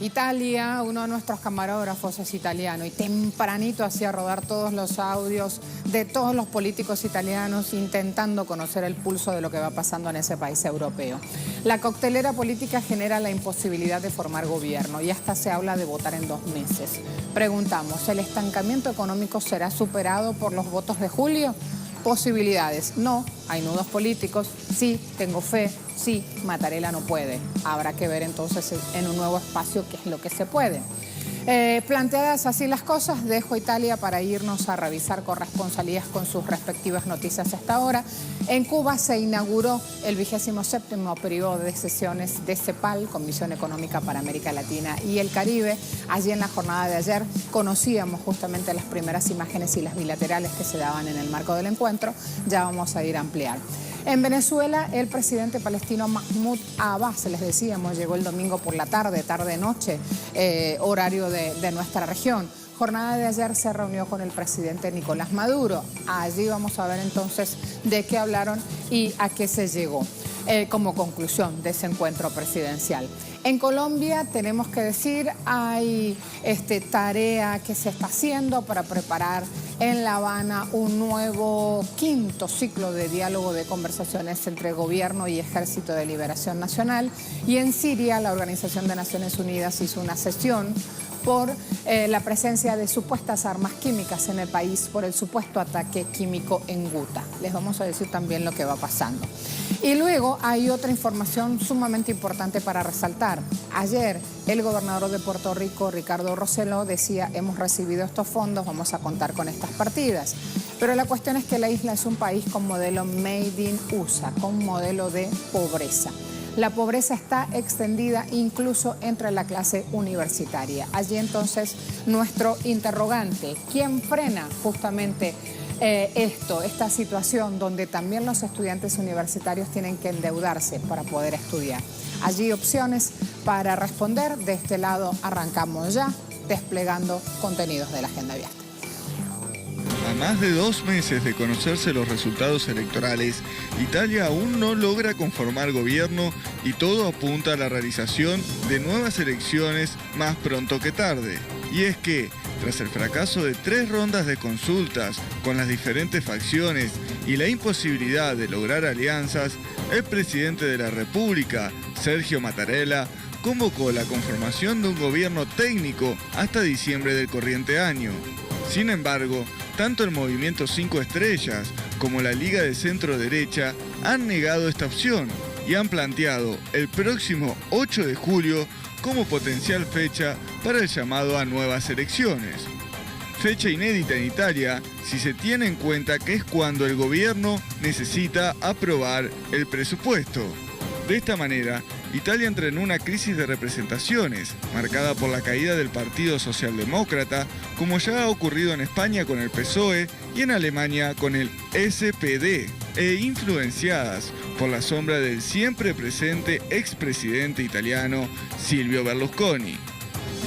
Italia, uno de nuestros camarógrafos es italiano y tempranito hacía rodar todos los audios de todos los políticos italianos intentando conocer el pulso de lo que va pasando en ese país europeo. La coctelera política genera la imposibilidad de formar gobierno y hasta se habla de votar en 2 meses. Preguntamos, ¿el estancamiento económico será superado por los votos de julio? Posibilidades, no, hay nudos políticos, sí, tengo fe, sí, Mattarella no puede. Habrá que ver entonces en un nuevo espacio qué es lo que se puede. Planteadas así las cosas, dejo Italia para irnos a revisar corresponsalías con sus respectivas noticias hasta ahora. En Cuba se inauguró el 27º periodo de sesiones de CEPAL, Comisión Económica para América Latina y el Caribe. Allí en la jornada de ayer conocíamos justamente las primeras imágenes y las bilaterales que se daban en el marco del encuentro. Ya vamos a ir a ampliar. En Venezuela, el presidente palestino Mahmoud Abbas, les decíamos, llegó el domingo por la tarde, tarde-noche, horario de nuestra región. Jornada de ayer se reunió con el presidente Nicolás Maduro. Allí vamos a ver entonces de qué hablaron y a qué se llegó como conclusión de ese encuentro presidencial. En Colombia, tenemos que decir, hay tarea que se está haciendo para preparar en La Habana un nuevo 5º ciclo de diálogo de conversaciones entre gobierno y Ejército de Liberación Nacional. Y en Siria, la Organización de Naciones Unidas hizo una sesión por la presencia de supuestas armas químicas en el país por el supuesto ataque químico en Guta. Les vamos a decir también lo que va pasando. Y luego hay otra información sumamente importante para resaltar. Ayer el gobernador de Puerto Rico, Ricardo Rosselló, decía, hemos recibido estos fondos, vamos a contar con estas partidas. Pero la cuestión es que la isla es un país con modelo Made in USA, con modelo de pobreza. La pobreza está extendida incluso entre la clase universitaria. Allí entonces nuestro interrogante, ¿quién frena justamente esta situación donde también los estudiantes universitarios tienen que endeudarse para poder estudiar? Allí opciones para responder. De este lado arrancamos ya desplegando contenidos de la agenda abierta. A más de 2 meses de conocerse los resultados electorales, Italia aún no logra conformar gobierno y todo apunta a la realización de nuevas elecciones más pronto que tarde. Y es que, tras el fracaso de 3 rondas de consultas con las diferentes facciones y la imposibilidad de lograr alianzas, el presidente de la República, Sergio Mattarella, convocó la conformación de un gobierno técnico hasta diciembre del corriente año. Sin embargo, tanto el Movimiento 5 Estrellas como la Liga de Centro Derecha han negado esta opción y han planteado el próximo 8 de julio como potencial fecha para el llamado a nuevas elecciones. Fecha inédita en Italia si se tiene en cuenta que es cuando el gobierno necesita aprobar el presupuesto. De esta manera, Italia entra en una crisis de representaciones, marcada por la caída del Partido Socialdemócrata, como ya ha ocurrido en España con el PSOE y en Alemania con el SPD, e influenciadas por la sombra del siempre presente expresidente italiano Silvio Berlusconi.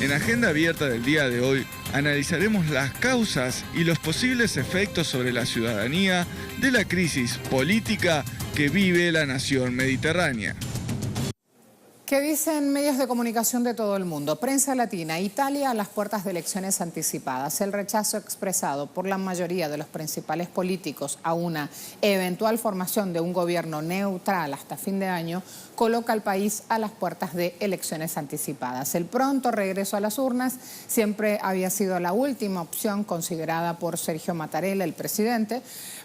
En Agenda Abierta del día de hoy, analizaremos las causas y los posibles efectos sobre la ciudadanía de la crisis política que vive la nación mediterránea. ¿Qué dicen medios de comunicación de todo el mundo? Prensa latina, Italia a las puertas de elecciones anticipadas. El rechazo expresado por la mayoría de los principales políticos a una eventual formación de un gobierno neutral hasta fin de año coloca al país a las puertas de elecciones anticipadas. El pronto regreso a las urnas siempre había sido la última opción considerada por Sergio Mattarella, el presidente,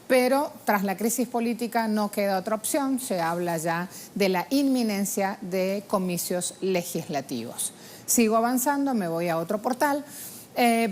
pero tras la crisis política no queda otra opción, se habla ya de la inminencia de comicios legislativos. Sigo avanzando, me voy a otro portal.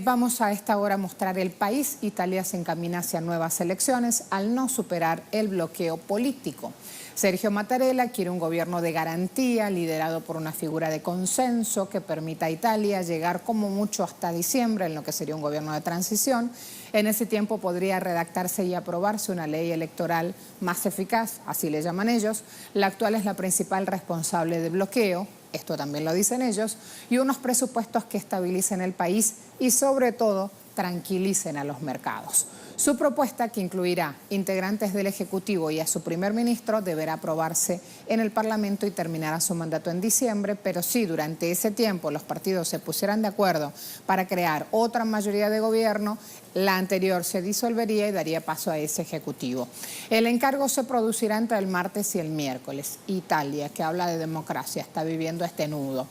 Vamos a esta hora a mostrar el país. Italia se encamina hacia nuevas elecciones al no superar el bloqueo político. Sergio Mattarella quiere un gobierno de garantía, liderado por una figura de consenso que permita a Italia llegar como mucho hasta diciembre, en lo que sería un gobierno de transición. En ese tiempo podría redactarse y aprobarse una ley electoral más eficaz, así le llaman ellos. La actual es la principal responsable de bloqueo, esto también lo dicen ellos, y unos presupuestos que estabilicen el país y sobre todo tranquilicen a los mercados. Su propuesta, que incluirá integrantes del Ejecutivo y a su primer ministro, deberá aprobarse en el Parlamento y terminará su mandato en diciembre, pero si durante ese tiempo los partidos se pusieran de acuerdo para crear otra mayoría de gobierno, la anterior se disolvería y daría paso a ese Ejecutivo. El encargo se producirá entre el martes y el miércoles. Italia, que habla de democracia, está viviendo este nudo.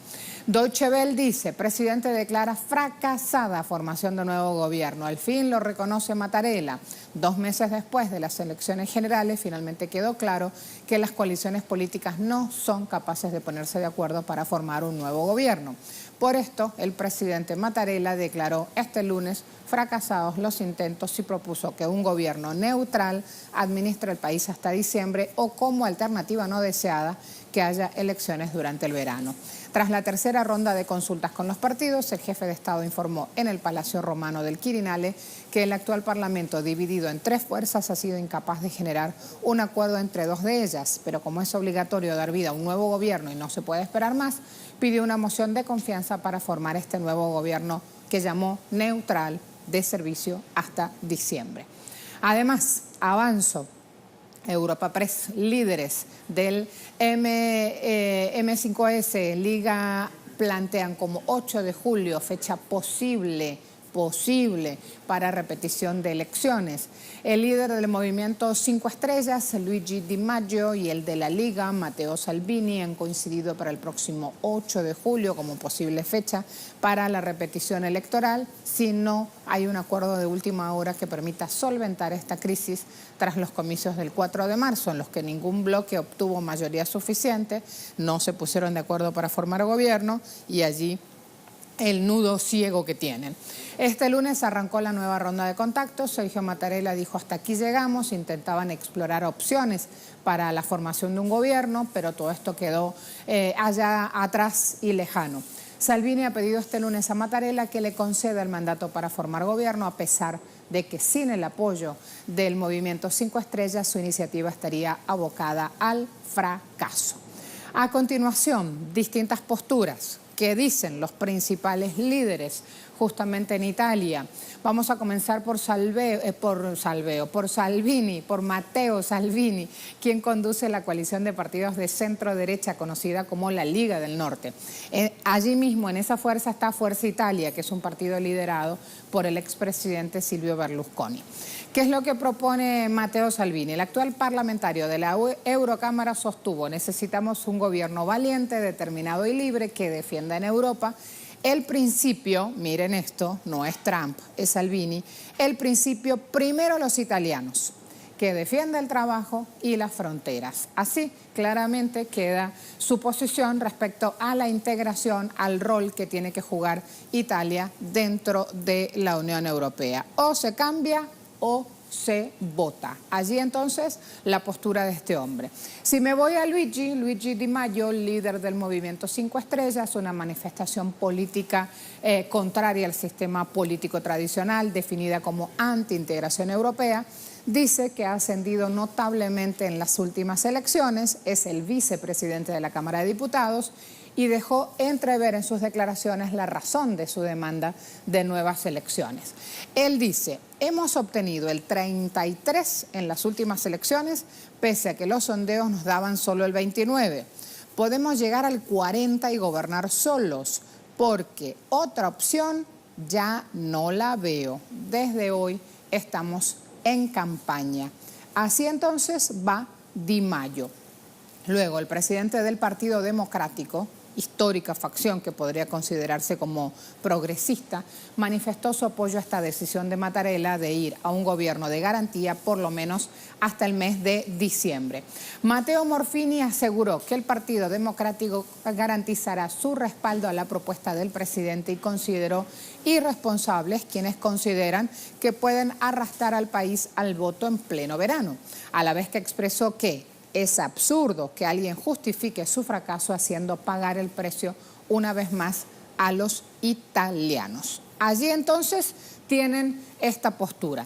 Deutsche Welle dice, presidente declara fracasada formación de nuevo gobierno. Al fin lo reconoce Mattarella. 2 meses después de las elecciones generales, finalmente quedó claro que las coaliciones políticas no son capaces de ponerse de acuerdo para formar un nuevo gobierno. Por esto, el presidente Mattarella declaró este lunes fracasados los intentos y propuso que un gobierno neutral administre el país hasta diciembre o, como alternativa no deseada, que haya elecciones durante el verano. Tras la tercera ronda de consultas con los partidos, el jefe de Estado informó en el Palacio Romano del Quirinale que el actual Parlamento, dividido en 3 fuerzas, ha sido incapaz de generar un acuerdo entre 2 de ellas, pero como es obligatorio dar vida a un nuevo gobierno y no se puede esperar más, pidió una moción de confianza para formar este nuevo gobierno que llamó neutral de servicio hasta diciembre. Además, avanzo. Europa Press, líderes del M5S, Liga, plantean como 8 de julio fecha posible para repetición de elecciones. El líder del movimiento 5 Estrellas, Luigi Di Maggio, y el de la Liga, Matteo Salvini, han coincidido para el próximo 8 de julio como posible fecha para la repetición electoral, si no hay un acuerdo de última hora que permita solventar esta crisis tras los comicios del 4 de marzo, en los que ningún bloque obtuvo mayoría suficiente, no se pusieron de acuerdo para formar gobierno y allí el nudo ciego que tienen. Este lunes arrancó la nueva ronda de contactos. Sergio Mattarella dijo, hasta aquí llegamos, intentaban explorar opciones para la formación de un gobierno, pero todo esto quedó allá atrás y lejano. Salvini ha pedido este lunes a Mattarella que le conceda el mandato para formar gobierno, a pesar de que sin el apoyo del movimiento 5 Estrellas su iniciativa estaría abocada al fracaso. A continuación, distintas posturas que dicen los principales líderes justamente en Italia. Vamos a comenzar por Salvini, por Matteo Salvini, quien conduce la coalición de partidos de centro-derecha conocida como la Liga del Norte. Allí mismo, en esa fuerza, está Fuerza Italia, que es un partido liderado por el expresidente Silvio Berlusconi. ¿Qué es lo que propone Matteo Salvini? El actual parlamentario de la Eurocámara sostuvo: necesitamos un gobierno valiente, determinado y libre que defienda en Europa el principio, miren esto, no es Trump, es Salvini, el principio primero los italianos, que defienda el trabajo y las fronteras. Así claramente queda su posición respecto a la integración, al rol que tiene que jugar Italia dentro de la Unión Europea. O se cambia o se vota. Allí entonces la postura de este hombre. Si me voy a Luigi Di Maggio, líder del movimiento 5 Estrellas, una manifestación política contraria al sistema político tradicional, definida como anti-integración europea, dice que ha ascendido notablemente en las últimas elecciones, es el vicepresidente de la Cámara de Diputados y dejó entrever en sus declaraciones la razón de su demanda de nuevas elecciones. Él dice: hemos obtenido el 33 en las últimas elecciones, pese a que los sondeos nos daban solo el 29. Podemos llegar al 40 y gobernar solos, porque otra opción ya no la veo. Desde hoy estamos en campaña. Así entonces va Di Maggio. Luego, el presidente del Partido Democrático, histórica facción que podría considerarse como progresista, manifestó su apoyo a esta decisión de Mattarella de ir a un gobierno de garantía por lo menos hasta el mes de diciembre. Matteo Morfini aseguró que el Partido Democrático garantizará su respaldo a la propuesta del presidente y consideró irresponsables quienes consideran que pueden arrastrar al país al voto en pleno verano, a la vez que expresó que es absurdo que alguien justifique su fracaso haciendo pagar el precio una vez más a los italianos. Allí entonces tienen esta postura.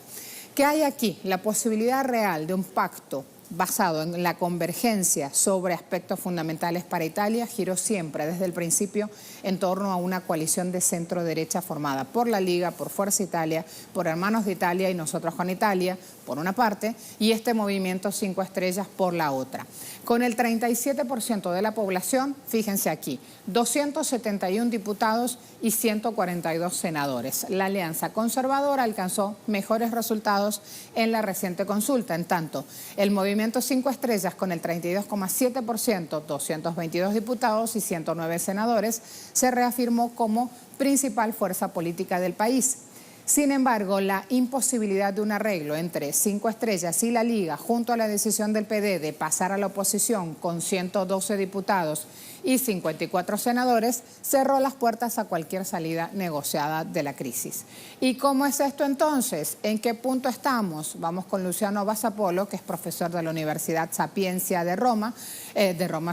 ¿Qué hay aquí? La posibilidad real de un pacto basado en la convergencia sobre aspectos fundamentales para Italia, giró siempre desde el principio en torno a una coalición de centro-derecha formada por la Liga, por Fuerza Italia, por Hermanos de Italia y Nosotros con Italia, por una parte, y este movimiento 5 estrellas por la otra. Con el 37% de la población, fíjense aquí, 271 diputados y 142 senadores. La Alianza Conservadora alcanzó mejores resultados en la reciente consulta. En tanto, el movimiento 5 estrellas con el 32,7%, 222 diputados y 109 senadores, se reafirmó como principal fuerza política del país. Sin embargo, la imposibilidad de un arreglo entre 5 estrellas y la Liga, junto a la decisión del PD de pasar a la oposición con 112 diputados y 54 senadores, cerró las puertas a cualquier salida negociada de la crisis. ¿Y cómo es esto entonces? ¿En qué punto estamos? Vamos con Luciano Bassapolo, que es profesor de la Universidad Sapienza de Roma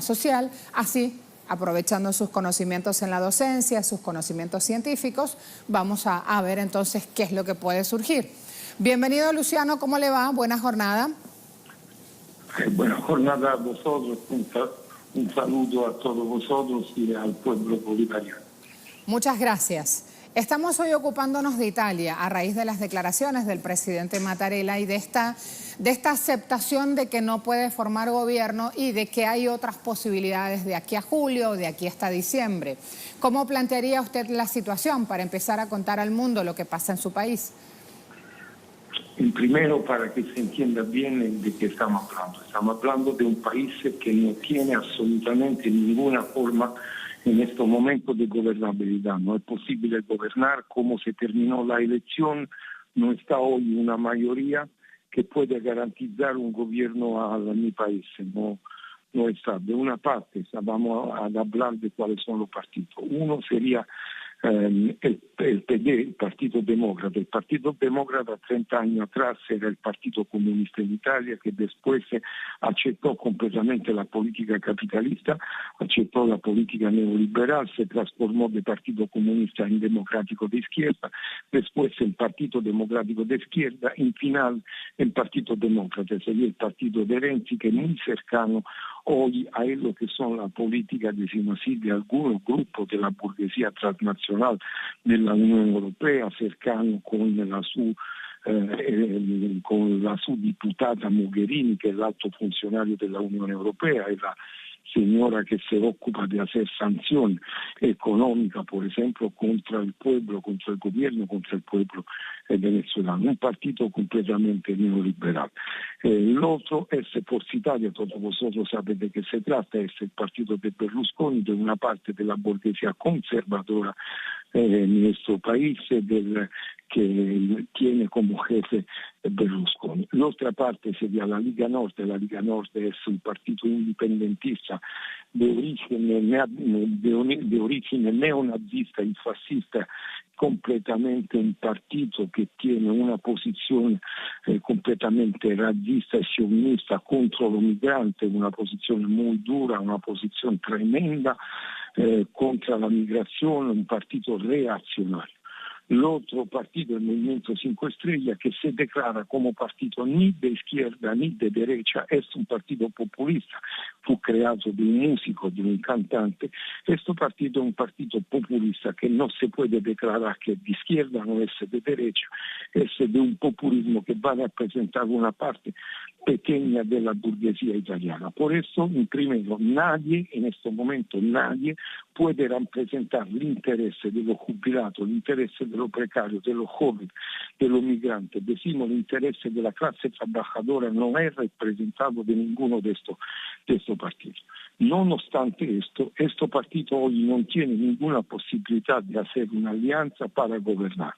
Social, así aprovechando sus conocimientos en la docencia, sus conocimientos científicos, vamos a ver entonces qué es lo que puede surgir. Bienvenido, Luciano, ¿cómo le va? Buena jornada. Buena jornada a vosotros, un saludo a todos vosotros y al pueblo bolivariano. Muchas gracias. Estamos hoy ocupándonos de Italia a raíz de las declaraciones del presidente Mattarella y de esta aceptación de que no puede formar gobierno y de que hay otras posibilidades de aquí a julio o de aquí hasta diciembre. ¿Cómo plantearía usted la situación para empezar a contar al mundo lo que pasa en su país? Primero, para que se entienda bien de qué estamos hablando de un país que no tiene absolutamente ninguna forma en estos momentos de gobernabilidad. No es posible gobernar. Como se terminó la elección, no está hoy una mayoría que pueda garantizar un gobierno a mi país. No está. De una parte, vamos a hablar de cuáles son los partidos. Uno sería el PD, el Partido Demócrata. El Partido Demócrata 30 años atrás era el Partido Comunista en Italia, que después aceptó completamente la política capitalista, aceptó la política neoliberal, se transformó de Partido Comunista en Democrático de Izquierda, después el Partido Democrático de Izquierda, en final el Partido Demócrata, sería el partido de Renzi, que es muy cercano hoy a lo que son la política, decimos así, de algunos grupos de la burguesía transnacional de la Unión Europea, cercano con la su diputada Mogherini, que es el alto funcionario de la Unión Europea, y la señora que se ocupa de hacer sanción económica, por ejemplo, contra el pueblo, contra el gobierno, contra el pueblo venezolano. Un partido completamente neoliberal. El otro es Forza Italia, todos vosotros sabéis de qué se trata, es el partido de Berlusconi, de una parte de la burguesía conservadora en nuestro país, que tiene como jefe Berlusconi. La otra parte sería la Liga Norte. La Liga Norte es un partido independentista de origen neonazista y fascista, completamente un partido que tiene una posición completamente racista y sionista contra los migrantes, una posición muy dura, una posición tremenda contra la migración, un partido reaccionario. El otro partido, el Movimiento 5 Estrellas, que se declara como partido ni de izquierda ni de derecha, es un partido populista. Fue creado de un músico, de un cantante. Este partido es un partido populista que no se puede declarar que es de izquierda, no es de derecha, es de un populismo que va a representar una parte pequeña de la burguesía italiana. Por eso, primero, nadie, en este momento, nadie puede representar el interés de los jubilados, el interés de los precarios, de los jóvenes, de los migrantes. Decimos, el interés de la clase trabajadora no es representado de ninguno de estos partidos. No obstante esto, este partido hoy no tiene ninguna posibilidad de hacer una alianza para gobernar.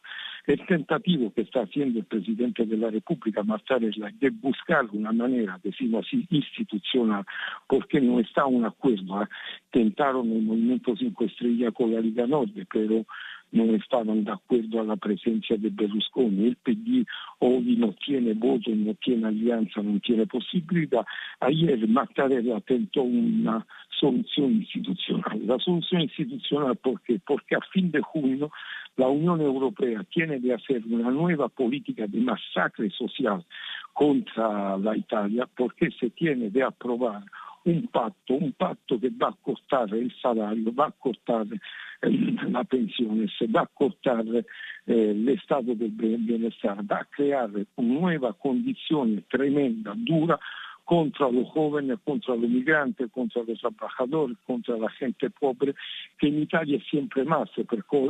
El tentativo que está haciendo el presidente de la República, Mattarella, de buscar una manera, decimos así, institucional, porque no está un acuerdo. Tentaron el Movimiento 5 Estrellas con la Liga Norte, pero non stavano d'accordo alla presenza di Berlusconi. Il PD oggi non tiene voto, non tiene alleanza, non tiene possibilità. Ieri Mattarella tentò una soluzione istituzionale. La soluzione istituzionale porque a fin de junio la Unión Europea tiene de hacer una nueva política de masacre social contra la Italia, porque se tiene de aprobar un patto che va a cortare il salario, va a cortare la pensione, se va a cortare l'estato del bienestar, va a creare una nueva condizione tremenda, dura, contra los jóvenes, contra los migrantes, contra los trabajadores, contra la gente pobre, que en Italia es siempre más,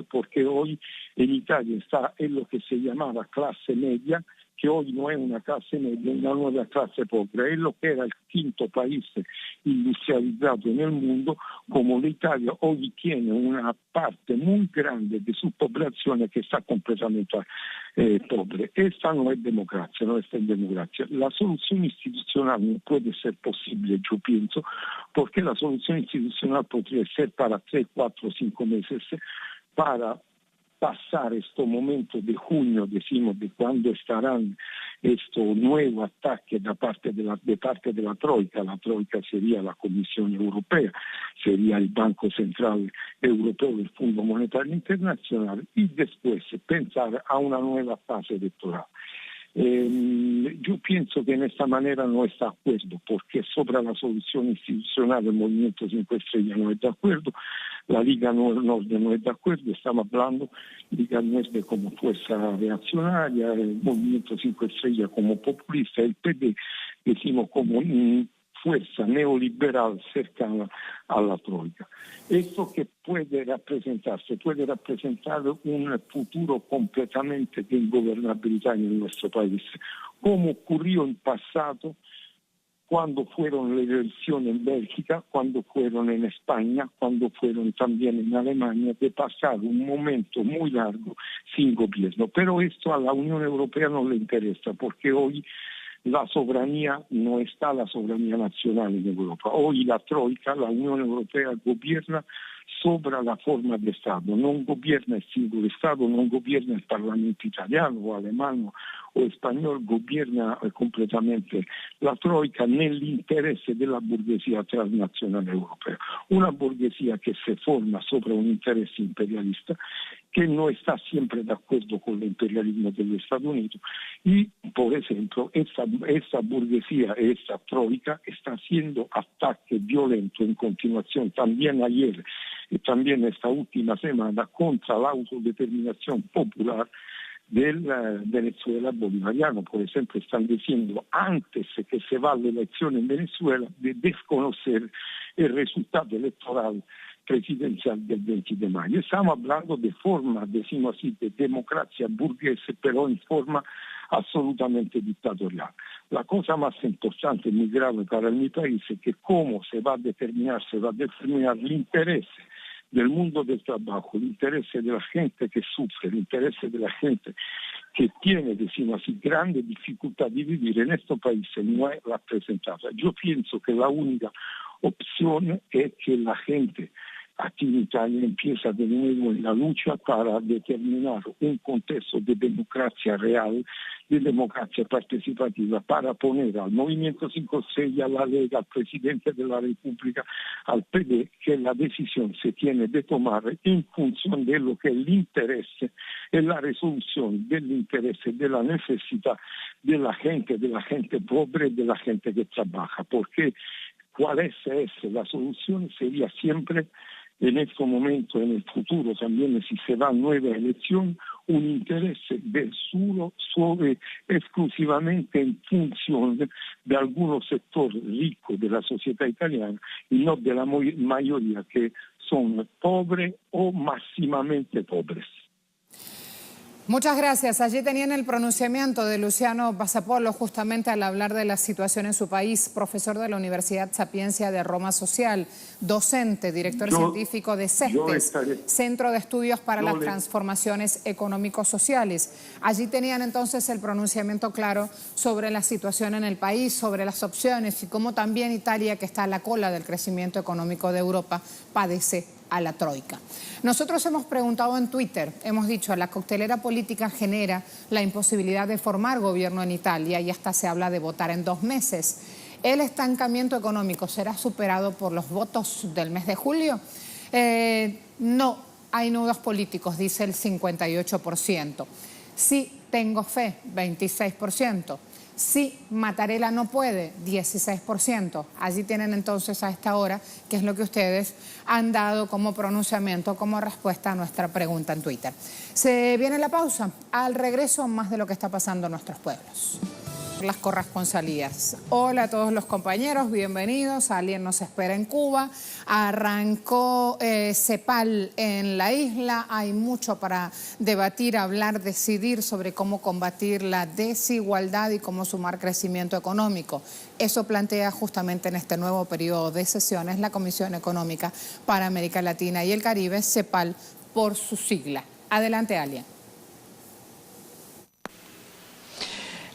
porque hoy en Italia está en lo que se llamaba clase media, que hoy no es una clase media, es una nueva clase pobre. Es lo que era el quinto país industrializado en el mundo, como l'Italia hoy tiene una parte muy grande de su población que está completamente pobre. Esta no es democracia, no está en democracia. La solución institucional no puede ser posible, yo pienso, porque la solución institucional podría ser para 3, 4, 5 meses, para pasar este momento de junio, decimos, de cuando estarán estos nuevos ataques de parte de la Troika. La Troika sería la Comisión Europea, sería el Banco Central Europeo, el Fondo Monetario Internacional, y después pensar a una nueva fase electoral. Yo pienso que en esta manera no está de acuerdo, porque sobre la solución institucional el Movimiento 5 Estrellas no está de acuerdo, la Liga Norte no está de acuerdo, estamos hablando Liga Norte como fuerza reaccionaria, el Movimiento 5 Estrellas como populista, el PD decimos como fuerza neoliberal cercana a la Troika. Esto que puede representarse, puede representar un futuro completamente de ingobernabilidad en nuestro país, como ocurrió en pasado cuando fueron las elecciones en Bélgica, cuando fueron en España, cuando fueron también en Alemania, de pasar un momento muy largo sin gobierno. Pero esto a la Unión Europea no le interesa, porque hoy la soberanía no está la soberanía nacional en Europa. Hoy la Troika, la Unión Europea, gobierna sobre la forma de Estado, no gobierna el singolo Estado, no gobierna el Parlamento italiano o alemán o español, gobierna completamente la Troika nell'interesse della burguesía transnacional europea. Una burguesía que se forma sobre un interés imperialista, que no está siempre de acuerdo con el imperialismo de los Estados Unidos. Y, por ejemplo, esta burguesía, esta Troika, está haciendo ataques violentos en continuación, también ayer y también esta última semana, contra la autodeterminación popular del Venezuela bolivariano. Por ejemplo, están diciendo, antes que se va a la elección en Venezuela, de desconocer el resultado electoral presidencial del 20 de mayo. Estamos hablando de forma, decimos así, de democracia burguesa, pero en forma absolutamente dictatorial. La cosa más importante y muy grave para mi país es que cómo se va a determinar el interés del mundo del trabajo, el interés de la gente que sufre, el interés de la gente que tiene, decimos así, grande dificultad de vivir en este país no es representada. Yo pienso que la única opción es que la gente aquí en Italia empieza de nuevo en la lucha para determinar un contexto de democracia real, de democracia participativa, para poner al Movimiento 5 Estrellas, a la Lega, al Presidente de la República, al PD, que la decisión se tiene de tomar en función de lo que es el interés, es la resolución del interés, de la necesidad de la gente pobre, de la gente que trabaja, porque cuál es la solución sería siempre en este momento, en el futuro también, si se va a nueva elección, un interés exclusivamente en función de algunos sectores ricos de la sociedad italiana y no de la mayoría que son pobres o máximamente pobres. Muchas gracias. Allí tenían el pronunciamiento de Luciano Bassapolo justamente al hablar de la situación en su país, profesor de la Universidad Sapienza de Roma Social, docente, director científico de CESTES, Centro de Estudios para las Transformaciones Económico-Sociales. Allí tenían entonces el pronunciamiento claro sobre la situación en el país, sobre las opciones y cómo también Italia, que está a la cola del crecimiento económico de Europa, padece a la troika. Nosotros hemos preguntado en Twitter, hemos dicho, la coctelera política genera la imposibilidad de formar gobierno en Italia y hasta se habla de votar en 2 meses. ¿El estancamiento económico será superado por los votos del mes de julio? No, hay nudos políticos, dice el 58%. Sí, tengo fe, 26%. Sí, Mattarella no puede, 16%. Allí tienen entonces a esta hora, que es lo que ustedes han dado como pronunciamiento, como respuesta a nuestra pregunta en Twitter. Se viene la pausa. Al regreso, más de lo que está pasando en nuestros pueblos. Las corresponsalías. Hola a todos los compañeros, bienvenidos. Alguien nos espera en Cuba. Arrancó CEPAL en la isla. Hay mucho para debatir, hablar, decidir sobre cómo combatir la desigualdad y cómo sumar crecimiento económico. Eso plantea justamente en este nuevo periodo de sesiones la Comisión Económica para América Latina y el Caribe, CEPAL por su sigla. Adelante, Alien.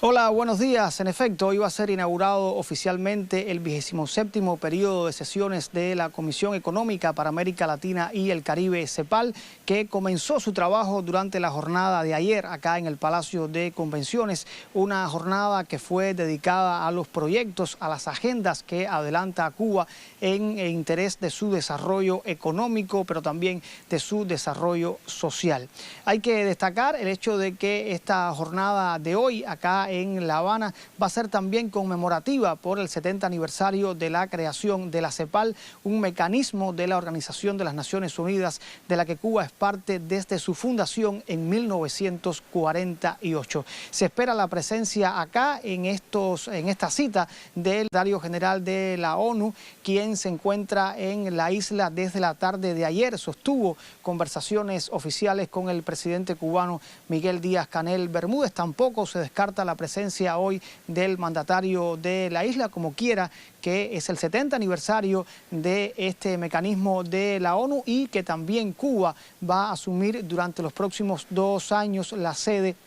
Hola, buenos días. En efecto, hoy va a ser inaugurado oficialmente el 27º periodo de sesiones de la Comisión Económica para América Latina y el Caribe, CEPAL, que comenzó su trabajo durante la jornada de ayer acá en el Palacio de Convenciones, una jornada que fue dedicada a los proyectos, a las agendas que adelanta Cuba en interés de su desarrollo económico, pero también de su desarrollo social. Hay que destacar el hecho de que esta jornada de hoy acá en La Habana va a ser también conmemorativa por el 70 aniversario de la creación de la CEPAL, un mecanismo de la Organización de las Naciones Unidas de la que Cuba es parte desde su fundación en 1948. Se espera la presencia acá en esta cita del secretario general de la ONU, quien se encuentra en la isla desde la tarde de ayer. Sostuvo conversaciones oficiales con el presidente cubano Miguel Díaz-Canel Bermúdez. Tampoco se descarta la presencia hoy del mandatario de la isla, como quiera, que es el 70 aniversario de este mecanismo de la ONU y que también Cuba va a asumir durante los próximos 2 años la sede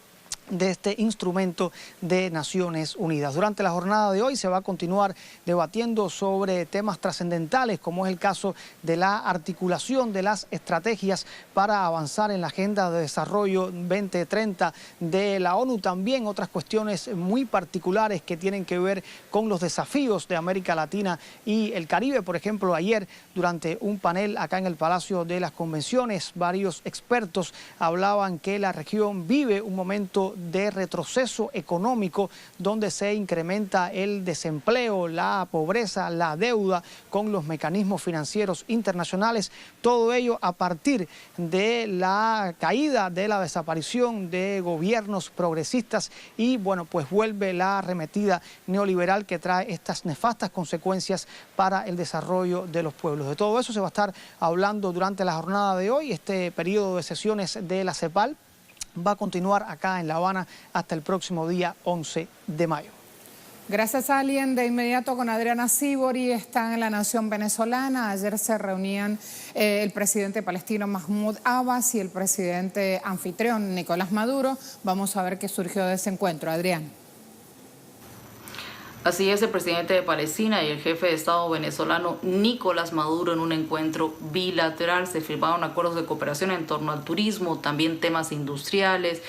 de este instrumento de Naciones Unidas. Durante la jornada de hoy se va a continuar debatiendo sobre temas trascendentales, como es el caso de la articulación de las estrategias para avanzar en la Agenda de Desarrollo 2030 de la ONU. También otras cuestiones muy particulares que tienen que ver con los desafíos de América Latina y el Caribe. Por ejemplo, ayer, durante un panel acá en el Palacio de las Convenciones, varios expertos hablaban que la región vive un momento de retroceso económico donde se incrementa el desempleo, la pobreza, la deuda con los mecanismos financieros internacionales, todo ello a partir de la caída, de la desaparición de gobiernos progresistas y bueno, pues vuelve la arremetida neoliberal que trae estas nefastas consecuencias para el desarrollo de los pueblos. De todo eso se va a estar hablando durante la jornada de hoy. Este periodo de sesiones de la CEPAL va a continuar acá en La Habana hasta el próximo día 11 de mayo. Gracias, Alien. De inmediato con Adriana Sibori, está en la nación venezolana. Ayer se reunían el presidente palestino Mahmoud Abbas y el presidente anfitrión Nicolás Maduro. Vamos a ver qué surgió de ese encuentro. Adrián. Así es, el presidente de Palestina y el jefe de Estado venezolano Nicolás Maduro en un encuentro bilateral. Se firmaron acuerdos de cooperación en torno al turismo, también temas industriales,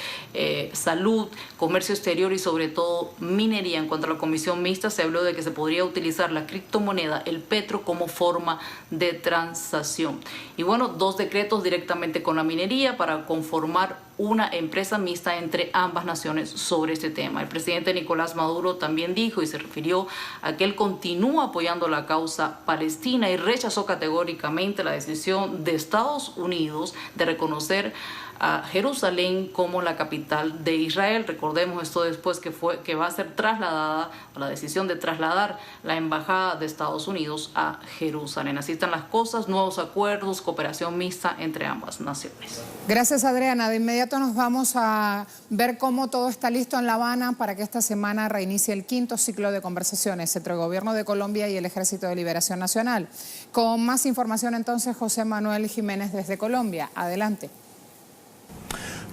salud, comercio exterior y sobre todo minería. En cuanto a la comisión mixta, se habló de que se podría utilizar la criptomoneda, el petro, como forma de transacción. Y bueno, 2 decretos directamente con la minería para conformar una empresa mixta entre ambas naciones sobre este tema. El presidente Nicolás Maduro también dijo y se refirió a que él continúa apoyando la causa palestina y rechazó categóricamente la decisión de Estados Unidos de reconocer a Jerusalén como la capital de Israel. Recordemos esto después que va a ser trasladada, la decisión de trasladar la embajada de Estados Unidos a Jerusalén. Así están las cosas, nuevos acuerdos, cooperación mixta entre ambas naciones. Gracias, Adriana. De inmediato nos vamos a ver cómo todo está listo en La Habana para que esta semana reinicie el 5º ciclo de conversaciones entre el Gobierno de Colombia y el Ejército de Liberación Nacional. Con más información entonces, José Manuel Jiménez desde Colombia. Adelante.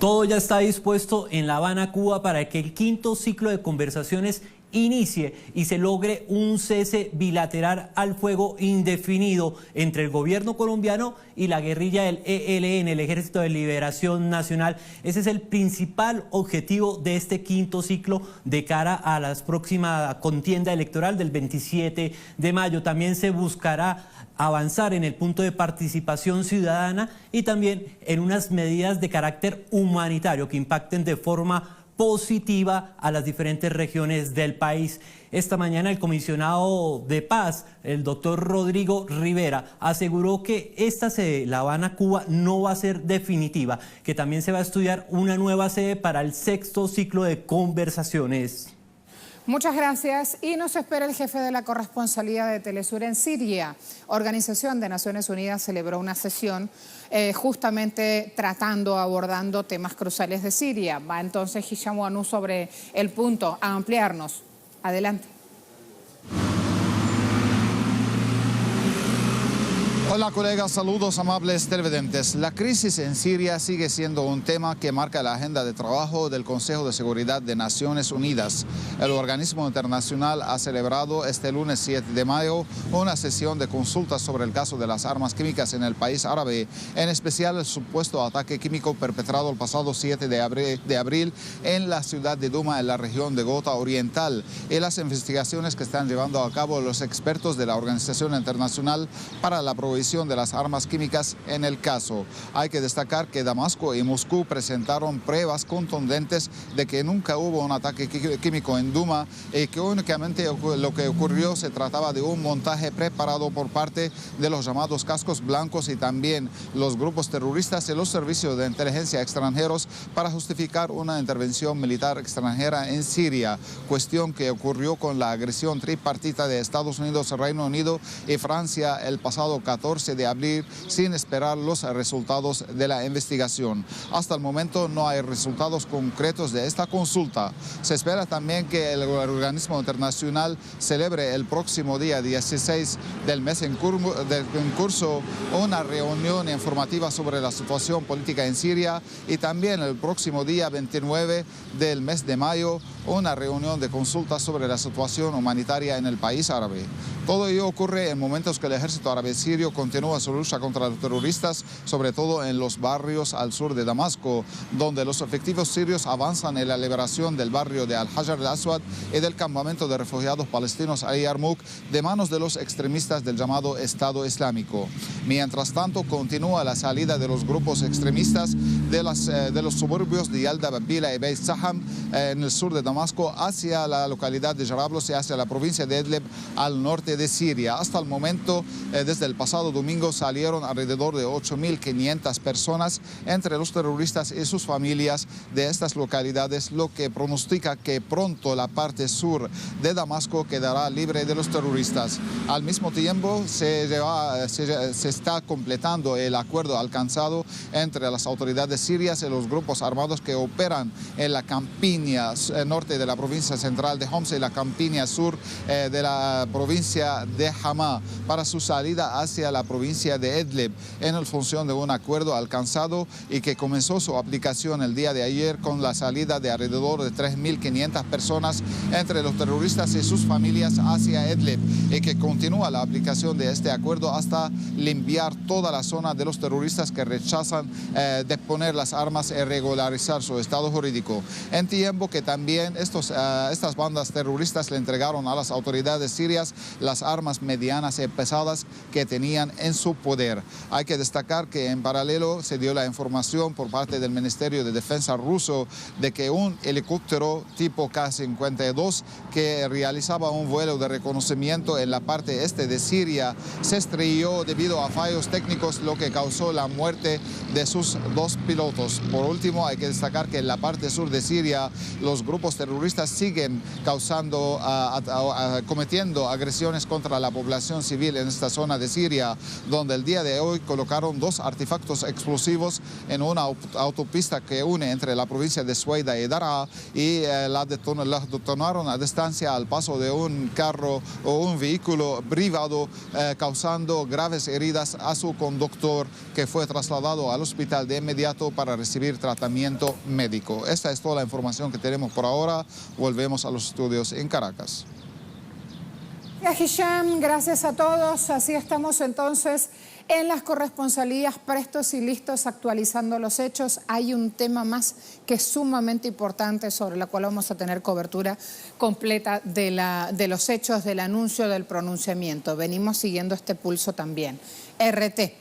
Todo ya está dispuesto en La Habana, Cuba, para que el 5º ciclo de conversaciones inicie y se logre un cese bilateral al fuego indefinido entre el gobierno colombiano y la guerrilla del ELN, el Ejército de Liberación Nacional. Ese es el principal objetivo de este quinto ciclo de cara a la próxima contienda electoral del 27 de mayo. También se buscará avanzar en el punto de participación ciudadana y también en unas medidas de carácter humanitario que impacten de forma positiva a las diferentes regiones del país. Esta mañana el comisionado de paz, el doctor Rodrigo Rivera, aseguró que esta sede, La Habana, Cuba, no va a ser definitiva, que también se va a estudiar una nueva sede para el sexto ciclo de conversaciones. Muchas gracias. Y nos espera el jefe de la corresponsalía de Telesur en Siria. Organización de Naciones Unidas celebró una sesión justamente abordando temas cruciales de Siria. Va entonces Hisham Wanu sobre el punto a ampliarnos. Adelante. Hola colegas, saludos amables televidentes. La crisis en Siria sigue siendo un tema que marca la agenda de trabajo del Consejo de Seguridad de Naciones Unidas. El organismo internacional ha celebrado este lunes 7 de mayo una sesión de consultas sobre el caso de las armas químicas en el país árabe, en especial el supuesto ataque químico perpetrado el pasado 7 de abril en la ciudad de Duma, en la región de Ghouta Oriental, y las investigaciones que están llevando a cabo los expertos de la Organización Internacional para la Prohibición de las Armas Químicas en el caso. Hay que destacar que Damasco y Moscú presentaron pruebas contundentes de que nunca hubo un ataque químico en Duma y que únicamente lo que ocurrió se trataba de un montaje preparado por parte de los llamados cascos blancos y también los grupos terroristas y los servicios de inteligencia extranjeros para justificar una intervención militar extranjera en Siria, cuestión que ocurrió con la agresión tripartita de Estados Unidos, Reino Unido y Francia el pasado 14 de abril sin esperar los resultados de la investigación. Hasta el momento no hay resultados concretos de esta consulta. Se espera también que el organismo internacional celebre el próximo día 16 del mes en curso una reunión informativa sobre la situación política en Siria y también el próximo día 29 del mes de mayo una reunión de consultas sobre la situación humanitaria en el país árabe. Todo ello ocurre en momentos que el ejército árabe sirio continúa su lucha contra los terroristas, sobre todo en los barrios al sur de Damasco, donde los efectivos sirios avanzan en la liberación del barrio de Al-Hajar al-Aswad y del campamento de refugiados palestinos Al-Yarmouk de manos de los extremistas del llamado Estado Islámico. Mientras tanto, continúa la salida de los grupos extremistas de los suburbios de Yalda, Babila y Beit Saham en el sur de Damasco hacia la localidad de Jarablos y hacia la provincia de Idlib al norte de Siria. Hasta el momento, desde el pasado domingo, salieron alrededor de 8.500 personas entre los terroristas y sus familias de estas localidades, lo que pronostica que pronto la parte sur de Damasco quedará libre de los terroristas. Al mismo tiempo, se está completando el acuerdo alcanzado entre las autoridades sirias y los grupos armados que operan en la campiña norte de la provincia central de Homs y la campiña sur de la provincia de Hama para su salida hacia la provincia de Idlib en función de un acuerdo alcanzado y que comenzó su aplicación el día de ayer con la salida de alrededor de 3.500 personas entre los terroristas y sus familias hacia Idlib y que continúa la aplicación de este acuerdo hasta limpiar toda la zona de los terroristas que rechazan deponer las armas y regularizar su estado jurídico. En tiempo que también estas bandas terroristas le entregaron a las autoridades sirias las armas medianas y pesadas que tenían en su poder. Hay que destacar que en paralelo se dio la información por parte del Ministerio de Defensa ruso de que un helicóptero tipo K-52 que realizaba un vuelo de reconocimiento en la parte este de Siria se estrelló debido a fallos técnicos, lo que causó la muerte de sus dos pilotos. Por último, hay que destacar que en la parte sur de Siria los grupos terroristas siguen cometiendo agresiones ataques contra la población civil en esta zona de Siria, donde el día de hoy colocaron 2 artefactos explosivos en una autopista que une entre la provincia de Sueida y Daraa y las detonaron a distancia al paso de un carro o un vehículo privado, causando graves heridas a su conductor, que fue trasladado al hospital de inmediato para recibir tratamiento médico. Esta es toda la información que tenemos por ahora. Volvemos a los estudios en Caracas. Hisham, gracias a todos. Así estamos entonces en las corresponsalías, prestos y listos, actualizando los hechos. Hay un tema más que es sumamente importante, sobre el cual vamos a tener cobertura completa de los hechos, del anuncio, del pronunciamiento. Venimos siguiendo este pulso también. RT.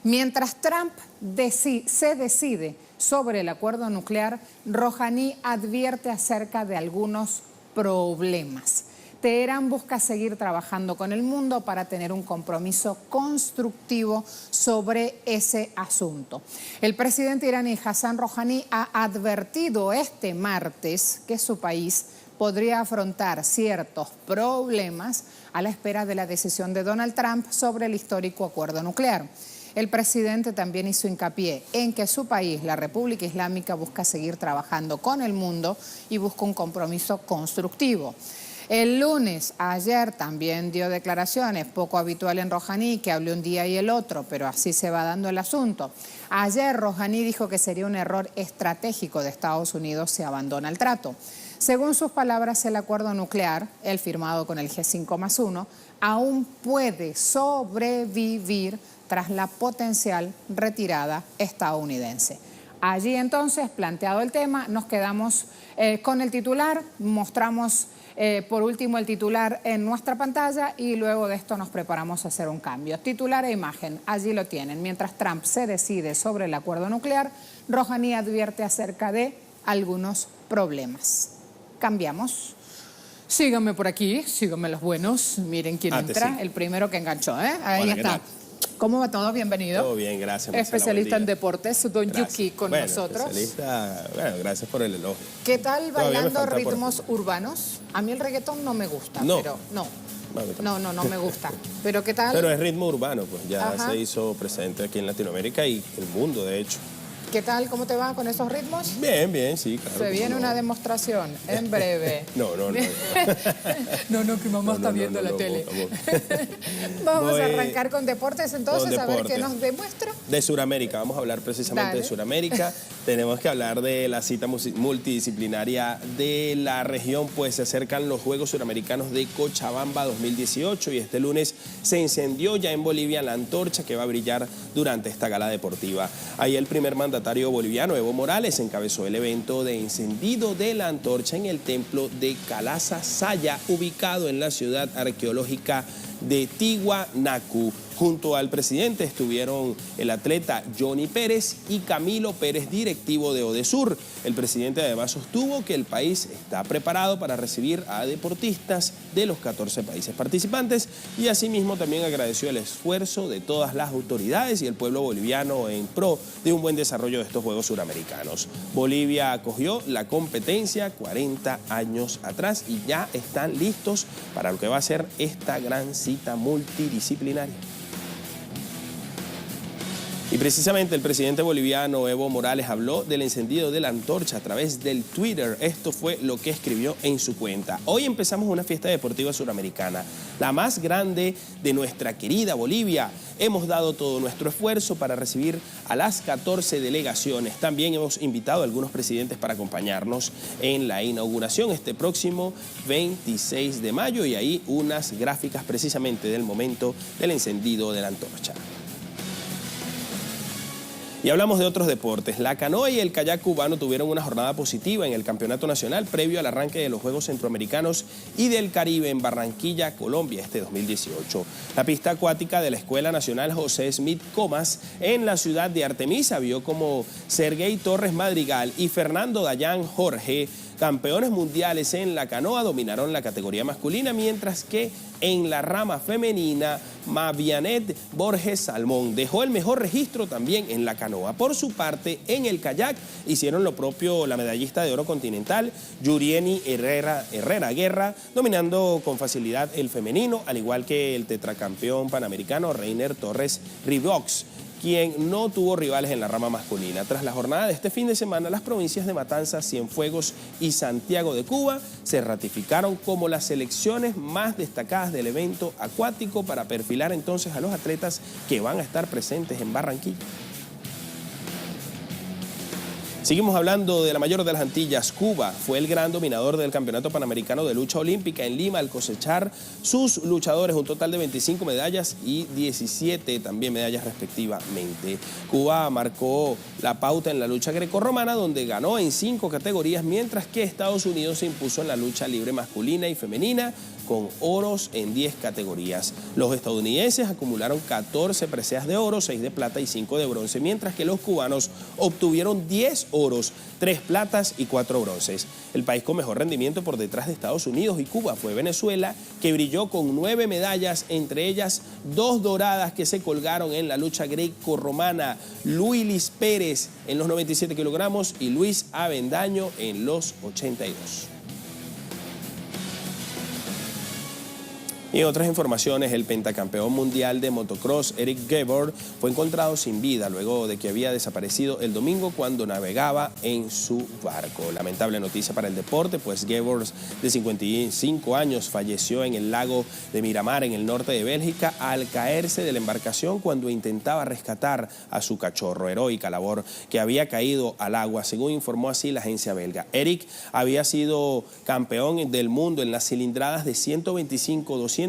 Mientras Trump se decide sobre el acuerdo nuclear, Rouhani advierte acerca de algunos problemas. Teherán busca seguir trabajando con el mundo para tener un compromiso constructivo sobre ese asunto. El presidente iraní Hassan Rouhani ha advertido este martes que su país podría afrontar ciertos problemas a la espera de la decisión de Donald Trump sobre el histórico acuerdo nuclear. El presidente también hizo hincapié en que su país, la República Islámica, busca seguir trabajando con el mundo y busca un compromiso constructivo. El lunes, ayer, también dio declaraciones, poco habitual en Rouhani, que hable un día y el otro, pero así se va dando el asunto. Ayer Rouhani dijo que sería un error estratégico de Estados Unidos si abandona el trato. Según sus palabras, el acuerdo nuclear, el firmado con el G5+1, aún puede sobrevivir tras la potencial retirada estadounidense. Allí entonces, planteado el tema, nos quedamos con el titular, mostramos por último el titular en nuestra pantalla y luego de esto nos preparamos a hacer un cambio. Titular e imagen, allí lo tienen. Mientras Trump se decide sobre el acuerdo nuclear, Rouhani advierte acerca de algunos problemas. Cambiamos. Síganme por aquí, síganme los buenos. Miren quién entra, el primero que enganchó, ¿eh? Ahí hola, está. ¿Cómo va todo? Bienvenido. Todo bien, gracias. Especialista en deportes, don Yuki con nosotros. Especialista, bueno, gracias por el elogio. ¿Qué tal bailando ritmos urbanos? A mí el reggaetón no me gusta, pero no me gusta. Pero ¿qué tal? Pero es ritmo urbano, pues ya se hizo presente aquí en Latinoamérica y el mundo, de hecho. ¿Qué tal? ¿Cómo te va con esos ritmos? Bien, bien, sí, claro. Se viene una demostración en breve. No, que mamá está viendo la tele. Vamos a arrancar con deportes entonces, a ver qué nos demuestra. De Sudamérica, vamos a hablar precisamente de Sudamérica. Tenemos que hablar de la cita multidisciplinaria de la región, pues se acercan los Juegos Suramericanos de Cochabamba 2018 y este lunes se encendió ya en Bolivia la antorcha que va a brillar durante esta gala deportiva. Ahí el primer mandatario boliviano, Evo Morales, encabezó el evento de encendido de la antorcha en el templo de Calaza Saya, ubicado en la ciudad arqueológica de Tiwanaku. Junto al presidente estuvieron el atleta Johnny Pérez y Camilo Pérez, directivo de Odesur. El presidente además sostuvo que el país está preparado para recibir a deportistas de los 14 países participantes y asimismo también agradeció el esfuerzo de todas las autoridades y el pueblo boliviano en pro de un buen desarrollo de estos Juegos Suramericanos. Bolivia acogió la competencia 40 años atrás y ya están listos para lo que va a ser esta gran cita multidisciplinaria. Y precisamente el presidente boliviano Evo Morales habló del encendido de la antorcha a través del Twitter. Esto fue lo que escribió en su cuenta. Hoy empezamos una fiesta deportiva suramericana, la más grande de nuestra querida Bolivia. Hemos dado todo nuestro esfuerzo para recibir a las 14 delegaciones. También hemos invitado a algunos presidentes para acompañarnos en la inauguración este próximo 26 de mayo y ahí unas gráficas precisamente del momento del encendido de la antorcha. Y hablamos de otros deportes. La canoa y el kayak cubano tuvieron una jornada positiva en el Campeonato Nacional previo al arranque de los Juegos Centroamericanos y del Caribe en Barranquilla, Colombia, este 2018. La pista acuática de la Escuela Nacional José Smith Comas en la ciudad de Artemisa vio como Sergey Torres Madrigal y Fernando Dayan Jorge campeones mundiales en la canoa, dominaron la categoría masculina, mientras que en la rama femenina, Mavianet Borges Salmón dejó el mejor registro también en la canoa. Por su parte, en el kayak hicieron lo propio la medallista de oro continental, Yurieni Herrera Guerra, dominando con facilidad el femenino, al igual que el tetracampeón panamericano Reiner Torres Ribox, quien no tuvo rivales en la rama masculina. Tras la jornada de este fin de semana, las provincias de Matanzas, Cienfuegos y Santiago de Cuba se ratificaron como las selecciones más destacadas del evento acuático para perfilar entonces a los atletas que van a estar presentes en Barranquilla. Seguimos hablando de la mayor de las Antillas. Cuba fue el gran dominador del Campeonato Panamericano de Lucha Olímpica en Lima al cosechar sus luchadores un total de 25 medallas y 17 también medallas respectivamente. Cuba marcó la pauta en la lucha grecorromana, donde ganó en 5 categorías, mientras que Estados Unidos se impuso en la lucha libre masculina y femenina con oros en 10 categorías. Los estadounidenses acumularon 14 preseas de oro, 6 de plata y 5 de bronce, mientras que los cubanos obtuvieron 10 oros, 3 platas y 4 bronces. El país con mejor rendimiento por detrás de Estados Unidos y Cuba fue Venezuela, que brilló con 9 medallas, entre ellas 2 doradas que se colgaron en la lucha greco-romana. Luis Pérez en los 97 kilogramos y Luis Avendaño en los 82. Y en otras informaciones, el pentacampeón mundial de motocross Eric Gebor fue encontrado sin vida luego de que había desaparecido el domingo cuando navegaba en su barco. Lamentable noticia para el deporte, pues Gebor, de 55 años, falleció en el lago de Miramar, en el norte de Bélgica, al caerse de la embarcación cuando intentaba rescatar a su cachorro. Heroica labor que había caído al agua, según informó así la agencia belga. Eric había sido campeón del mundo en las cilindradas de 125, 250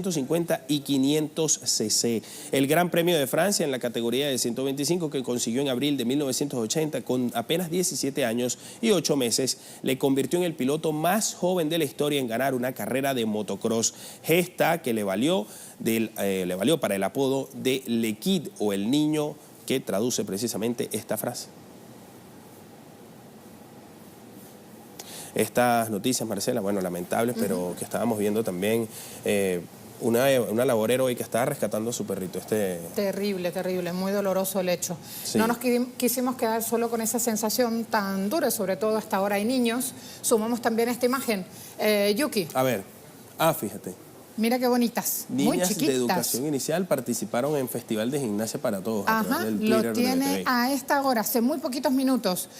y 500 cc. El Gran Premio de Francia en la categoría de 125, que consiguió en abril de 1980 con apenas 17 años y 8 meses, le convirtió en el piloto más joven de la historia en ganar una carrera de motocross, gesta que le valió para el apodo de Le Kid, o el niño, que traduce precisamente esta frase. Estas noticias, Marcela, bueno, lamentables, pero que estábamos viendo también una labor heroica que estaba rescatando a su perrito. Terrible, terrible, muy doloroso el hecho. Sí. No nos quisimos quedar solo con esa sensación tan dura, sobre todo hasta ahora hay niños. Sumamos también esta imagen. Yuki. A ver, fíjate. Mira qué bonitas, muy Niñas chiquitas. de educación inicial participaron en Festival de Gimnasia para Todos. Ajá, lo tiene a esta hora, hace muy poquitos minutos.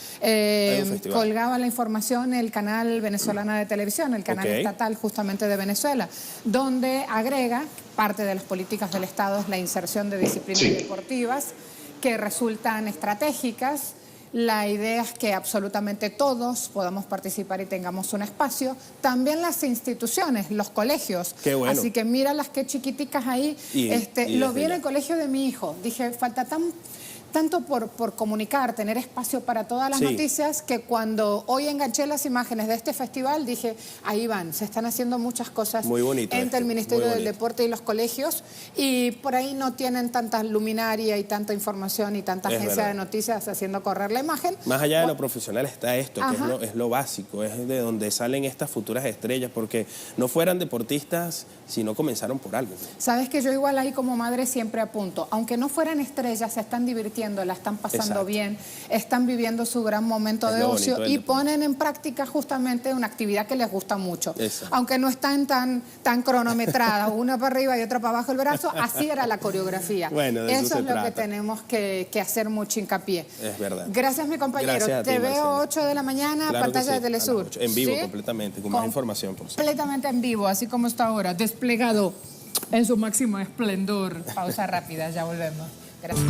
Colgaba la información el canal venezolano de televisión, el canal estatal justamente de Venezuela, donde agrega parte de las políticas del Estado es la inserción de disciplinas deportivas que resultan estratégicas. La idea es que absolutamente todos podamos participar y tengamos un espacio. También las instituciones, los colegios. Qué bueno. Así que míralas qué chiquiticas ahí. Lo vi en el colegio de mi hijo. Dije, falta tanto por comunicar, tener espacio para todas las noticias, que cuando hoy enganché las imágenes de este festival dije, ahí van, se están haciendo muchas cosas muy bonito entre el Ministerio del Deporte y los colegios, y por ahí no tienen tanta luminaria y tanta información y tanta agencia de noticias haciendo correr la imagen. Más allá de lo profesional está esto, que es lo básico, es de donde salen estas futuras estrellas, porque no fueran deportistas si no comenzaron por algo. Sabes que yo igual ahí como madre siempre apunto, aunque no fueran estrellas, se están divirtiendo, la están pasando bien, están viviendo su gran momento de ocio y ponen en práctica justamente una actividad que les gusta mucho. Aunque no están tan cronometradas, una para arriba y otra para abajo el brazo, así era la coreografía. Bueno, de eso es lo que tenemos que hacer mucho hincapié. Es verdad. Gracias, mi compañero. Te veo 8 de la mañana, pantalla de Telesur. En vivo, completamente, con más información. Completamente en vivo, así como está ahora, desplegado en su máximo esplendor. Pausa rápida, ya volvemos. Gracias.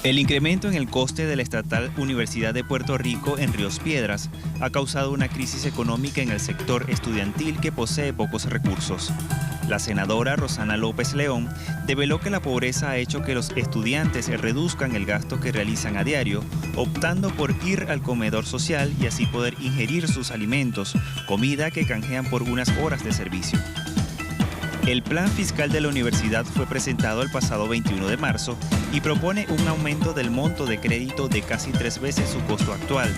El incremento en el coste de la Estatal Universidad de Puerto Rico en Ríos Piedras ha causado una crisis económica en el sector estudiantil que posee pocos recursos. La senadora Rosana López León develó que la pobreza ha hecho que los estudiantes reduzcan el gasto que realizan a diario, optando por ir al comedor social y así poder ingerir sus alimentos, comida que canjean por unas horas de servicio. El plan fiscal de la universidad fue presentado el pasado 21 de marzo y propone un aumento del monto de crédito de casi 3 veces su costo actual.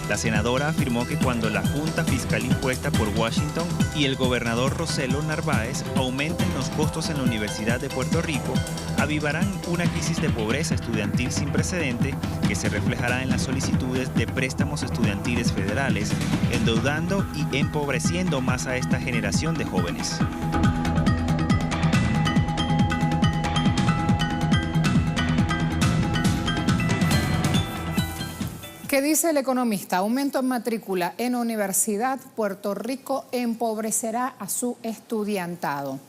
La senadora afirmó que cuando la Junta Fiscal impuesta por Washington y el gobernador Rossello Narváez aumenten los costos en la Universidad de Puerto Rico, avivarán una crisis de pobreza estudiantil sin precedente que se reflejará en las solicitudes de préstamos estudiantiles federales, endeudando y empobreciendo más a esta generación de jóvenes. ¿Qué dice el economista? Aumento en matrícula en universidad, Puerto Rico empobrecerá a su estudiantado.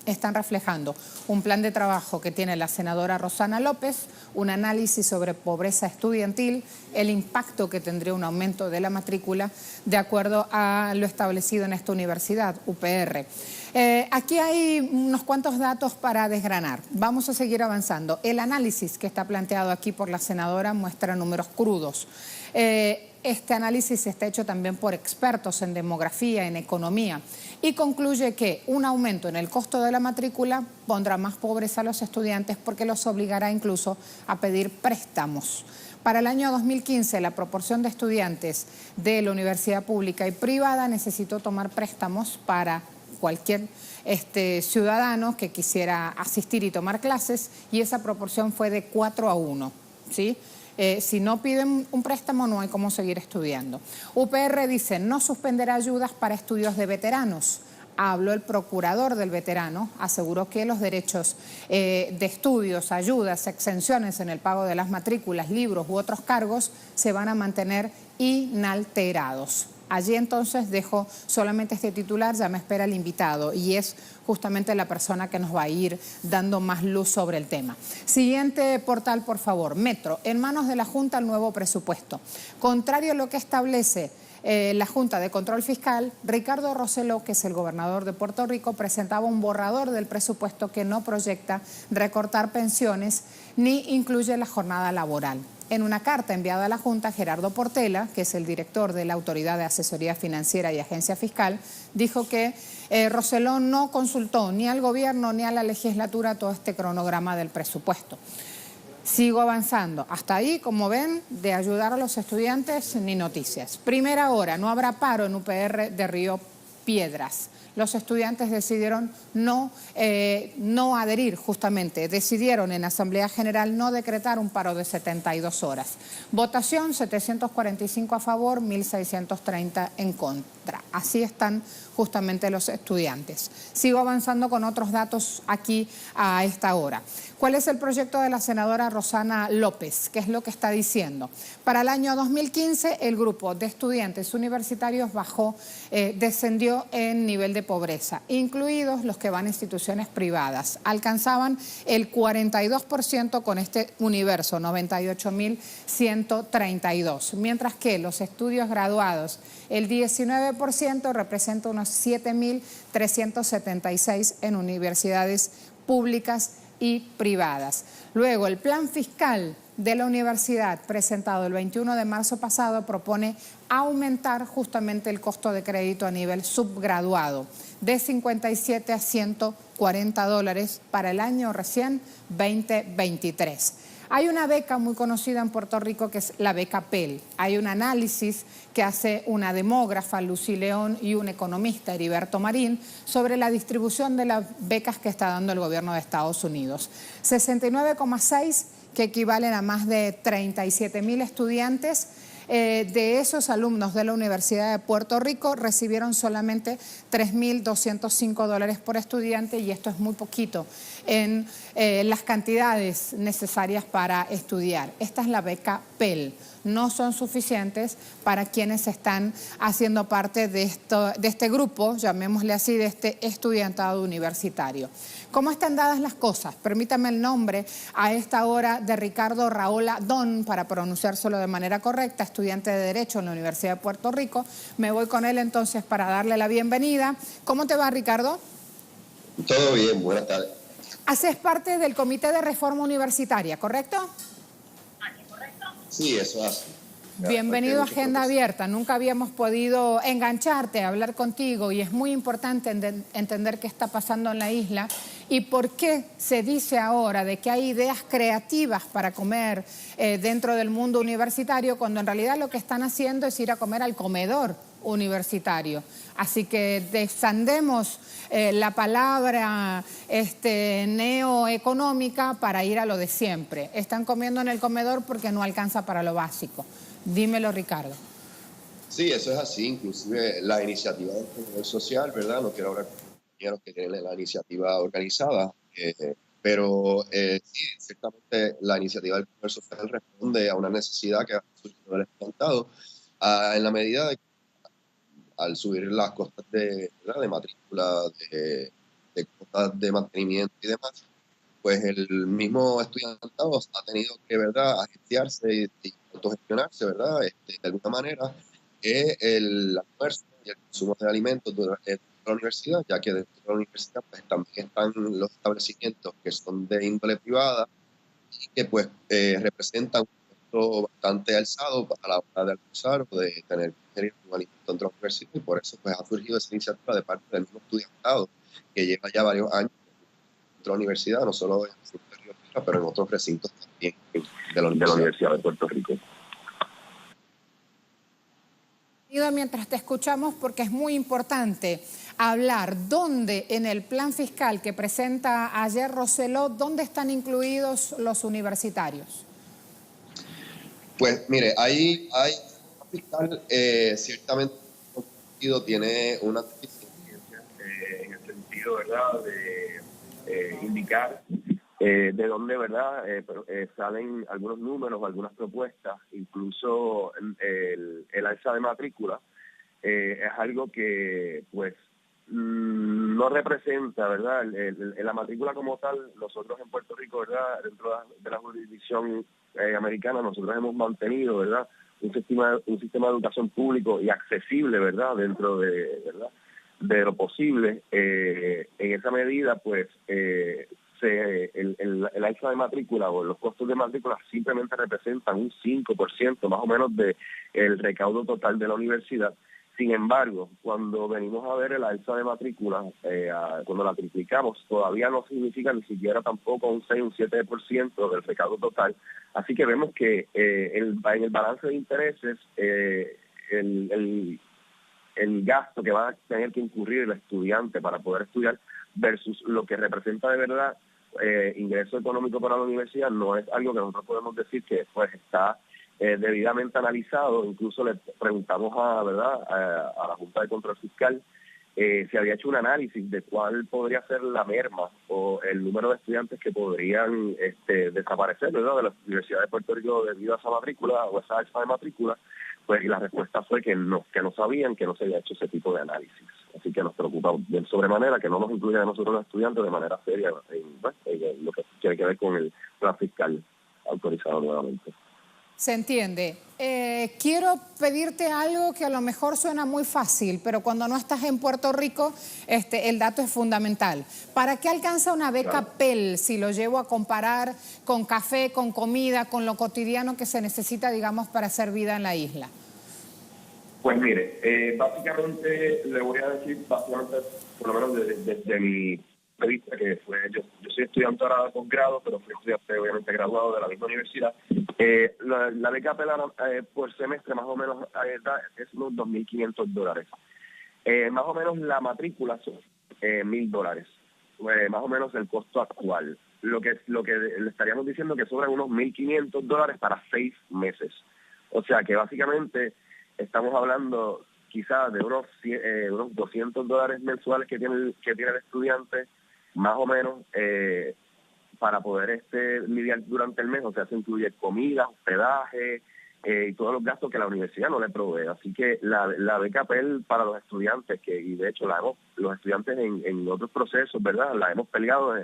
Están reflejando un plan de trabajo que tiene la senadora Rosana López, un análisis sobre pobreza estudiantil, el impacto que tendría un aumento de la matrícula de acuerdo a lo establecido en esta universidad, UPR. Aquí hay unos cuantos datos para desgranar. Vamos a seguir avanzando. El análisis que está planteado aquí por la senadora muestra números crudos. Este análisis está hecho también por expertos en demografía, en economía, y concluye que un aumento en el costo de la matrícula pondrá más pobreza a los estudiantes porque los obligará incluso a pedir préstamos. Para el año 2015, la proporción de estudiantes de la universidad pública y privada necesitó tomar préstamos para cualquier ciudadano que quisiera asistir y tomar clases, y esa proporción fue de 4-1, ¿sí? Si no piden un préstamo no hay cómo seguir estudiando. UPR dice no suspenderá ayudas para estudios de veteranos. Habló el procurador del veterano, aseguró que los derechos de estudios, ayudas, exenciones en el pago de las matrículas, libros u otros cargos se van a mantener inalterados. Allí entonces dejo solamente este titular, ya me espera el invitado y es justamente la persona que nos va a ir dando más luz sobre el tema. Siguiente portal, por favor. Metro, en manos de la Junta el nuevo presupuesto. Contrario a lo que establece la Junta de Control Fiscal, Ricardo Rossello, que es el gobernador de Puerto Rico, presentaba un borrador del presupuesto que no proyecta recortar pensiones ni incluye la jornada laboral. En una carta enviada a la Junta, Gerardo Portela, que es el director de la Autoridad de Asesoría Financiera y Agencia Fiscal, dijo que Rossello no consultó ni al gobierno ni a la legislatura todo este cronograma del presupuesto. Sigo avanzando. Hasta ahí, como ven, de ayudar a los estudiantes, ni noticias. Primera hora, no habrá paro en UPR de Río Piedras. Los estudiantes decidieron no adherir justamente, decidieron en Asamblea General no decretar un paro de 72 horas. Votación 745 a favor, 1.630 en contra. Así están justamente los estudiantes. Sigo avanzando con otros datos aquí a esta hora. ¿Cuál es el proyecto de la senadora Rosana López? ¿Qué es lo que está diciendo? Para el año 2015, el grupo de estudiantes universitarios descendió en nivel de pobreza, incluidos los que van a instituciones privadas. Alcanzaban el 42% con este universo, 98.132, mientras que los estudios graduados, el 19% representa unos 7.376 en universidades públicas y privadas. Luego, el plan fiscal de la universidad presentado el 21 de marzo pasado propone aumentar justamente el costo de crédito a nivel subgraduado de 57 a 140 dólares para el año recién 2023. Hay una beca muy conocida en Puerto Rico que es la beca Pell. Hay un análisis que hace una demógrafa, Lucy León, y un economista, Heriberto Marín, sobre la distribución de las becas que está dando el gobierno de Estados Unidos. 69,6 que equivalen a más de 37.000 estudiantes. De esos alumnos de la Universidad de Puerto Rico recibieron solamente 3.205 dólares por estudiante y esto es muy poquito en las cantidades necesarias para estudiar. Esta es la beca Pell. No son suficientes para quienes están haciendo parte de este grupo, llamémosle así, de este estudiantado universitario. ¿Cómo están dadas las cosas? Permítame el nombre a esta hora de Ricardo Raola Don, para pronunciárselo de manera correcta, estudiante de Derecho en la Universidad de Puerto Rico. Me voy con él entonces para darle la bienvenida. ¿Cómo te va, Ricardo? Todo bien, buenas tardes. Haces parte del Comité de Reforma Universitaria, ¿correcto? Sí, eso hace. Bienvenido a Agenda Abierta. Nunca habíamos podido engancharte, hablar contigo, y es muy importante entender qué está pasando en la isla y por qué se dice ahora de que hay ideas creativas para comer dentro del mundo universitario, cuando en realidad lo que están haciendo es ir a comer al comedor universitario. Así que desandemos la palabra neoeconómica para ir a lo de siempre. Están comiendo en el comedor porque no alcanza para lo básico. Dímelo, Ricardo. Sí, eso es así. Inclusive la iniciativa del comedor social, ¿verdad? No quiero hablar con los compañeros que tienen la iniciativa organizada, pero sí, ciertamente la iniciativa del comedor social responde a una necesidad que ha surgido del estudiantado en la medida de que al subir las costas de matrícula, de costas de mantenimiento y demás, pues el mismo estudiantado ha tenido que, ¿verdad?, agenciarse y autogestionarse, ¿verdad?, de alguna manera, el almuerzo y el consumo de alimentos de la universidad, ya que dentro de la universidad pues, también están los establecimientos que son de índole privada y que pues representan un costo bastante alzado a la hora de almorzar o de tener que ingerir un alimento dentro de la universidad, y por eso pues ha surgido esa iniciativa de parte del mismo estudiantado que lleva ya varios años de la universidad, no solo en el sur de Río Piedras, pero en otros recintos también de la Universidad de Puerto Rico. Mientras te escuchamos, porque es muy importante hablar dónde en el plan fiscal que presenta ayer Rosselló, dónde están incluidos los universitarios. Pues mire, hay un fiscal ciertamente tiene una deficiencia en el sentido, ¿verdad?, de indicar de dónde, ¿verdad?, salen algunos números, algunas propuestas, incluso el alza de matrícula es algo que, pues, no representa, ¿verdad?, la matrícula como tal. Nosotros en Puerto Rico, ¿verdad?, dentro de la jurisdicción americana, nosotros hemos mantenido, ¿verdad?, un sistema de educación público y accesible, ¿verdad?, dentro de lo posible. En esa medida, pues, el alza de matrícula o los costos de matrícula simplemente representan un 5% más o menos del recaudo total de la universidad. Sin embargo, cuando venimos a ver el alza de matrícula, cuando la triplicamos, todavía no significa ni siquiera tampoco un 6, un 7% del recaudo total. Así que vemos que en el balance de intereses, el gasto que va a tener que incurrir el estudiante para poder estudiar versus lo que representa de verdad ingreso económico para la universidad, no es algo que nosotros podemos decir que pues está debidamente analizado. Incluso le preguntamos a la Junta de Control Fiscal se había hecho un análisis de cuál podría ser la merma o el número de estudiantes que podrían desaparecer, ¿verdad?, de la Universidad de Puerto Rico debido a esa matrícula o esa alza de matrícula. Pues y la respuesta fue que no sabían, que no se había hecho ese tipo de análisis. Así que nos preocupa de sobremanera que no nos incluyan a nosotros los estudiantes de manera seria en lo que tiene que ver con el plan fiscal autorizado nuevamente. Se entiende. Quiero pedirte algo que a lo mejor suena muy fácil, pero cuando no estás en Puerto Rico, el dato es fundamental. ¿Para qué alcanza una beca Pell si lo llevo a comparar con café, con comida, con lo cotidiano que se necesita, digamos, para hacer vida en la isla? Pues mire, básicamente le voy a decir, por lo menos desde mi vista, que fue yo soy estudiante ahora de posgrado, pero fui estudiante obviamente graduado de la misma universidad. La beca Pell por semestre más o menos es unos $2,500. Más o menos la matrícula son $1,000, más o menos el costo actual. Lo que le estaríamos diciendo que sobran unos $1,500 para 6 meses. O sea que básicamente estamos hablando quizás de unos $200 mensuales que tiene el estudiante, más o menos, para poder lidiar durante el mes. O sea, se incluye comida, hospedaje y todos los gastos que la universidad no le provee. Así que la beca Pell para los estudiantes, y de hecho los estudiantes en otros procesos, ¿verdad?, la hemos peleado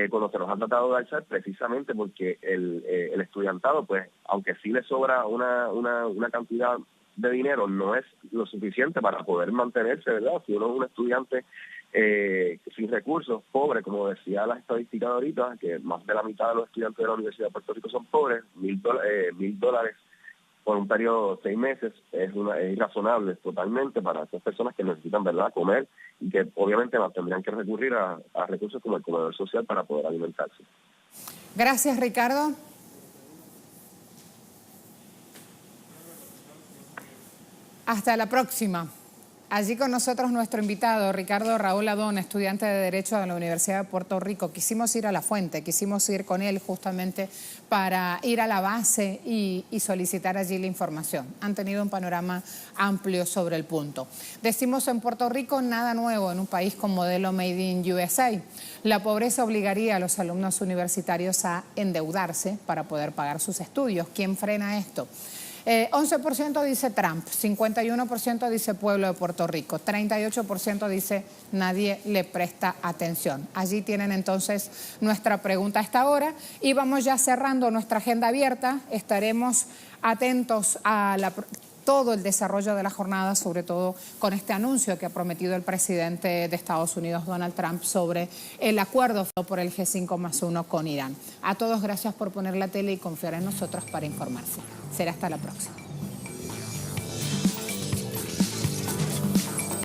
cuando se nos ha tratado de alzar, precisamente porque el estudiantado, pues, aunque sí le sobra una cantidad de dinero, no es lo suficiente para poder mantenerse, ¿verdad? Si uno es un estudiante sin recursos, pobre, como decía la estadística de ahorita, que más de la mitad de los estudiantes de la Universidad de Puerto Rico son pobres, $1,000 por un periodo de 6 meses es irrazonable totalmente para esas personas que necesitan, ¿verdad?, comer y que obviamente tendrían que recurrir a recursos como el comedor social para poder alimentarse. Gracias, Ricardo. Hasta la próxima. Allí con nosotros nuestro invitado, Ricardo Raúl Adón, estudiante de Derecho de la Universidad de Puerto Rico. Quisimos ir a la fuente, quisimos ir con él justamente para ir a la base y solicitar allí la información. Han tenido un panorama amplio sobre el punto. Decimos en Puerto Rico nada nuevo en un país con modelo Made in USA. La pobreza obligaría a los alumnos universitarios a endeudarse para poder pagar sus estudios. ¿Quién frena esto? 11% dice Trump, 51% dice Pueblo de Puerto Rico, 38% dice nadie le presta atención. Allí tienen entonces nuestra pregunta a esta hora y vamos ya cerrando nuestra agenda abierta. Estaremos atentos a todo el desarrollo de la jornada, sobre todo con este anuncio que ha prometido el presidente de Estados Unidos, Donald Trump, sobre el acuerdo por el G5+1 con Irán. A todos, gracias por poner la tele y confiar en nosotros para informarse. Será hasta la próxima.